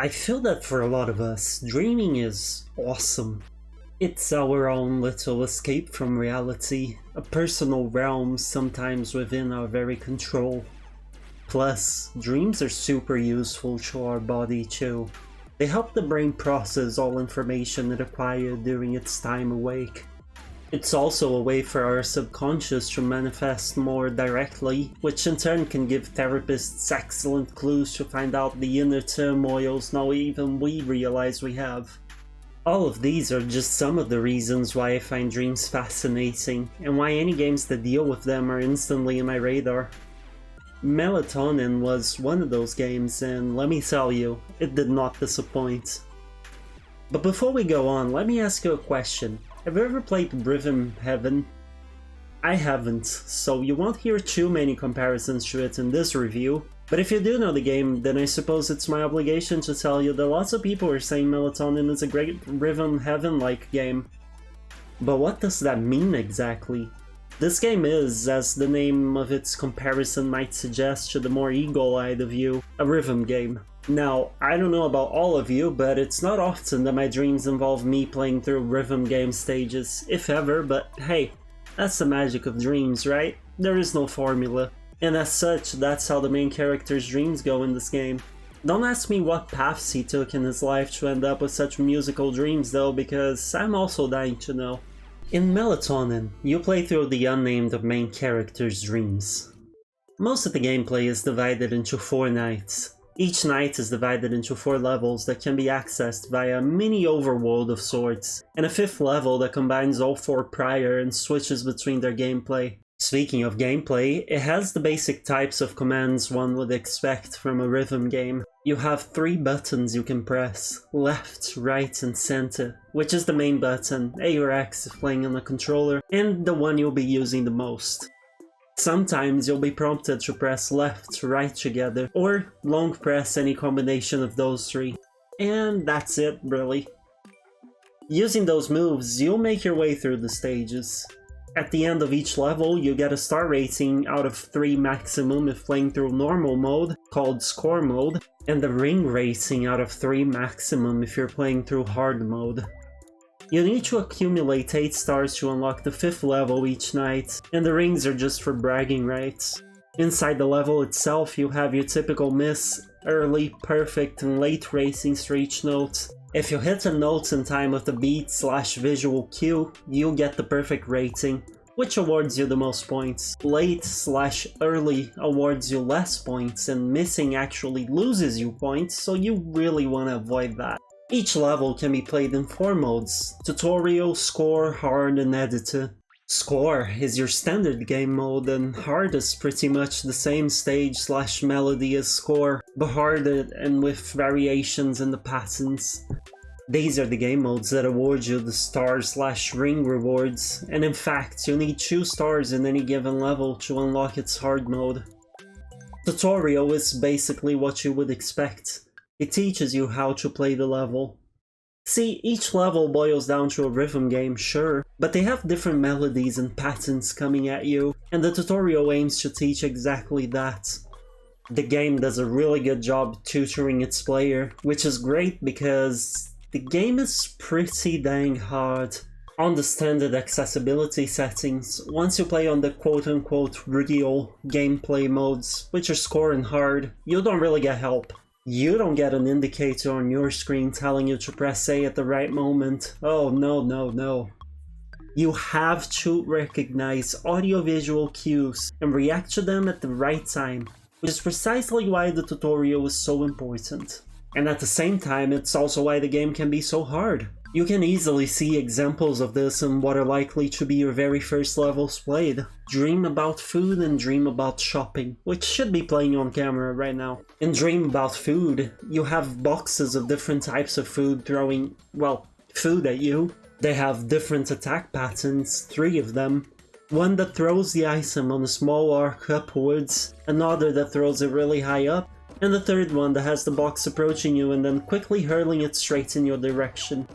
I feel that for a lot of us, dreaming is awesome. It's our own little escape from reality, a personal realm sometimes within our very control. Plus, dreams are super useful to our body too. They help the brain process all information it acquired during its time awake. It's also a way for our subconscious to manifest more directly, which in turn can give therapists excellent clues to find out the inner turmoils not even we realize we have. All of these are just some of the reasons why I find dreams fascinating, and why any games that deal with them are instantly in my radar. Melatonin was one of those games, and let me tell you, it did not disappoint. But before we go on, let me ask you a question. Have you ever played Rhythm Heaven? I haven't, so you won't hear too many comparisons to it in this review, but if you do know the game, then I suppose it's my obligation to tell you that lots of people are saying Melatonin is a great Rhythm Heaven-like game. But what does that mean exactly? This game is, as the name of its comparison might suggest to the more eagle-eyed of you, a rhythm game. Now, I don't know about all of you, but it's not often that my dreams involve me playing through rhythm game stages, if ever, but hey, that's the magic of dreams, right? There is no formula. And as such, that's how the main character's dreams go in this game. Don't ask me what paths he took in his life to end up with such musical dreams though, because I'm also dying to know. In Melatonin, you play through the unnamed main character's dreams. Most of the gameplay is divided into 4 nights. Each night is divided into 4 levels that can be accessed via a mini overworld of sorts, and a 5th level that combines all 4 prior and switches between their gameplay. Speaking of gameplay, it has the basic types of commands one would expect from a rhythm game. You have 3 buttons you can press, left, right and center, which is the main button, A or X if playing on a controller, and the one you'll be using the most. Sometimes you'll be prompted to press left, right together, or long press any combination of those 3. And that's it, really. Using those moves, you'll make your way through the stages. At the end of each level, you get a star rating out of 3 maximum if playing through normal mode, called score mode, and the ring rating out of 3 maximum if you're playing through hard mode. You need to accumulate 8 stars to unlock the 5th level each night, and the rings are just for bragging rights. Inside the level itself, you have your typical miss, early, perfect, and late ratings for each note. If you hit a note in time with the beat/visual cue, you'll get the perfect rating, which awards you the most points. Late/early awards you less points, and missing actually loses you points, so you really want to avoid that. Each level can be played in 4 modes: Tutorial, Score, Hard, and Editor. Score is your standard game mode, and Hard is pretty much the same stage/melody as Score, but harder and with variations in the patterns. These are the game modes that award you the star/ring rewards, and in fact you need 2 stars in any given level to unlock its hard mode. Tutorial is basically what you would expect. It teaches you how to play the level. See, each level boils down to a rhythm game, sure, but they have different melodies and patterns coming at you, and the tutorial aims to teach exactly that. The game does a really good job tutoring its player, which is great because the game is pretty dang hard. On the standard accessibility settings, once you play on the quote-unquote real gameplay modes, which are Score and Hard, you don't really get help. You don't get an indicator on your screen telling you to press A at the right moment. Oh no, no, no. You have to recognize audio-visual cues and react to them at the right time, which is precisely why the tutorial is so important. And at the same time, it's also why the game can be so hard. You can easily see examples of this in what are likely to be your very first levels played. Dream About Food and Dream About Shopping, which should be playing on camera right now. In Dream About Food, you have boxes of different types of food throwing, well, food at you. They have different attack patterns, 3 of them. One that throws the item on a small arc upwards, another that throws it really high up, and the third one that has the box approaching you and then quickly hurling it straight in your direction.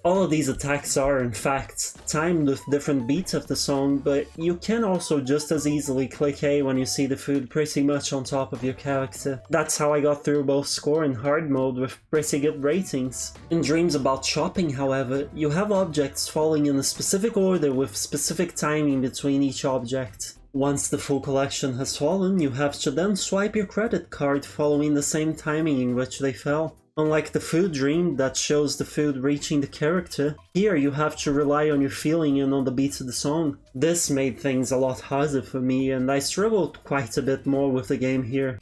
All of these attacks are, in fact, timed with different beats of the song, but you can also just as easily click A when you see the food pretty much on top of your character. That's how I got through both score and hard mode with pretty good ratings. In Dreams About Shopping, however, you have objects falling in a specific order with specific timing between each object. Once the full collection has fallen, you have to then swipe your credit card following the same timing in which they fell. Unlike the food dream that shows the food reaching the character, here you have to rely on your feeling and on the beats of the song. This made things a lot harder for me, and I struggled quite a bit more with the game here.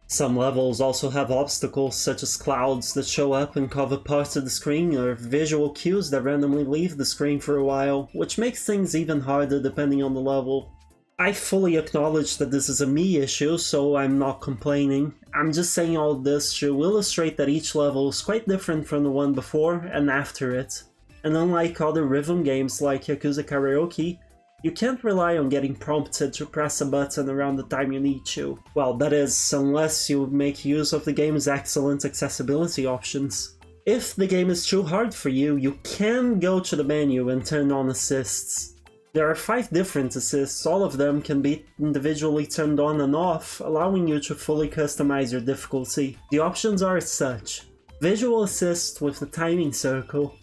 Some levels also have obstacles such as clouds that show up and cover parts of the screen, or visual cues that randomly leave the screen for a while, which makes things even harder depending on the level. I fully acknowledge that this is a me issue, so I'm not complaining. I'm just saying all this to illustrate that each level is quite different from the one before and after it. And unlike other rhythm games like Yakuza Karaoke, you can't rely on getting prompted to press a button around the time you need to. Well, that is, unless you make use of the game's excellent accessibility options. If the game is too hard for you, you can go to the menu and turn on assists. There are 5 different assists, all of them can be individually turned on and off, allowing you to fully customize your difficulty. The options are as such: visual assist with the timing circle,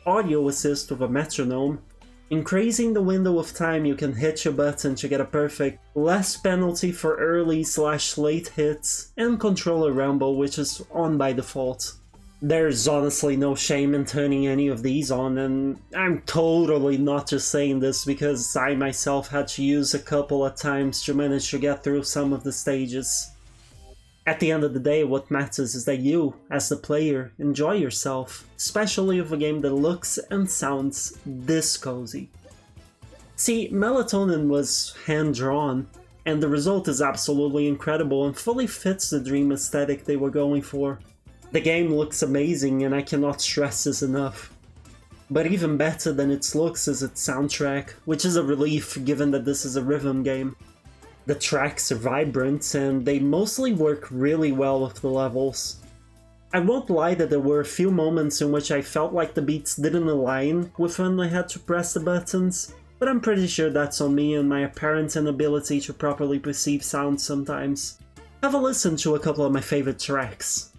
audio assist with a metronome, increasing the window of time you can hit your button to get a perfect, less penalty for early/late hits, and controller rumble, which is on by default. There's honestly no shame in turning any of these on, and I'm totally not just saying this because I myself had to use a couple at times to manage to get through some of the stages. At the end of the day, what matters is that you, as the player, enjoy yourself, especially with a game that looks and sounds this cozy. See, Melatonin was hand-drawn, and the result is absolutely incredible and fully fits the dream aesthetic they were going for. The game looks amazing, and I cannot stress this enough. But even better than its looks is its soundtrack, which is a relief given that this is a rhythm game. The tracks are vibrant, and they mostly work really well with the levels. I won't lie that there were a few moments in which I felt like the beats didn't align with when I had to press the buttons, but I'm pretty sure that's on me and my apparent inability to properly perceive sound sometimes. Have a listen to a couple of my favorite tracks.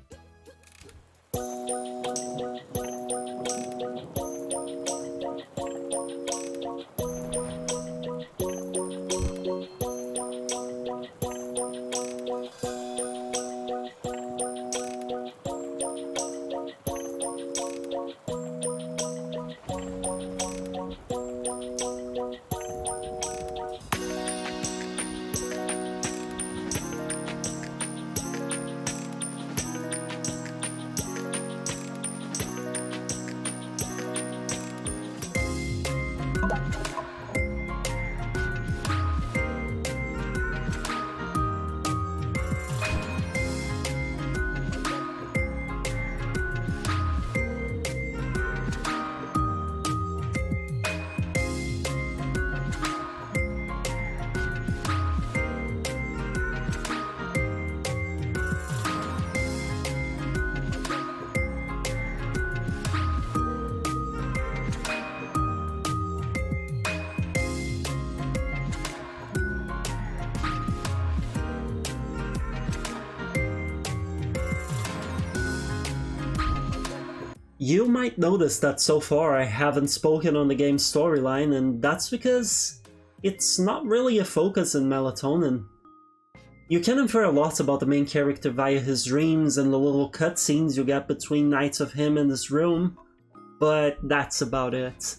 You might notice that so far I haven't spoken on the game's storyline, and that's because it's not really a focus in Melatonin. You can infer a lot about the main character via his dreams and the little cutscenes you get between nights of him in his room, but that's about it.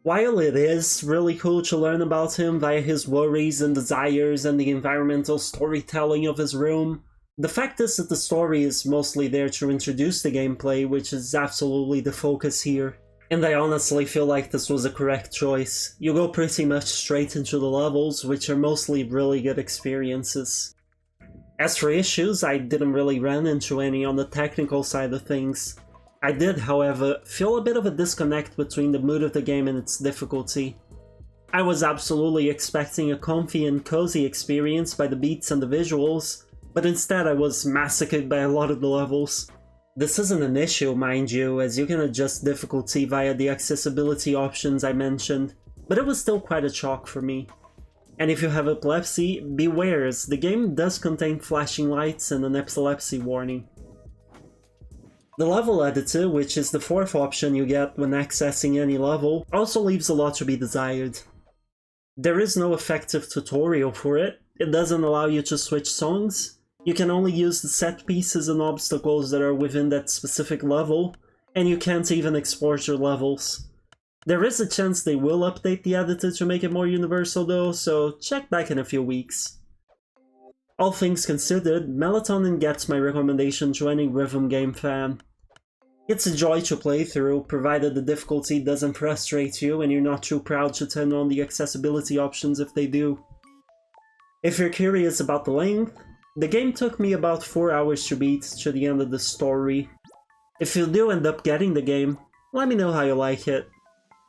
While it is really cool to learn about him via his worries and desires and the environmental storytelling of his room, the fact is that the story is mostly there to introduce the gameplay, which is absolutely the focus here. And I honestly feel like this was a correct choice. You go pretty much straight into the levels, which are mostly really good experiences. As for issues, I didn't really run into any on the technical side of things. I did, however, feel a bit of a disconnect between the mood of the game and its difficulty. I was absolutely expecting a comfy and cozy experience by the beats and the visuals, but instead I was massacred by a lot of the levels. This isn't an issue, mind you, as you can adjust difficulty via the accessibility options I mentioned, but it was still quite a shock for me. And if you have epilepsy, beware, as the game does contain flashing lights and an epilepsy warning. The level editor, which is the fourth option you get when accessing any level, also leaves a lot to be desired. There is no effective tutorial for it, it doesn't allow you to switch songs, you can only use the set pieces and obstacles that are within that specific level, and you can't even export your levels. There is a chance they will update the editor to make it more universal though, so check back in a few weeks. All things considered, Melatonin gets my recommendation to any rhythm game fan. It's a joy to play through, provided the difficulty doesn't frustrate you and you're not too proud to turn on the accessibility options if they do. If you're curious about the length, the game took me about 4 hours to beat to the end of the story. If you do end up getting the game, let me know how you like it.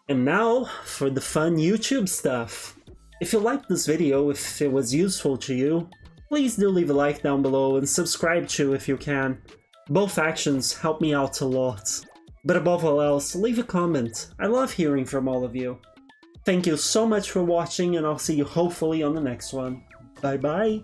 And now, for the fun YouTube stuff. If you liked this video, if it was useful to you, please do leave a like down below and subscribe too if you can. Both actions help me out a lot. But above all else, leave a comment. I love hearing from all of you. Thank you so much for watching, and I'll see you hopefully on the next one. Bye bye!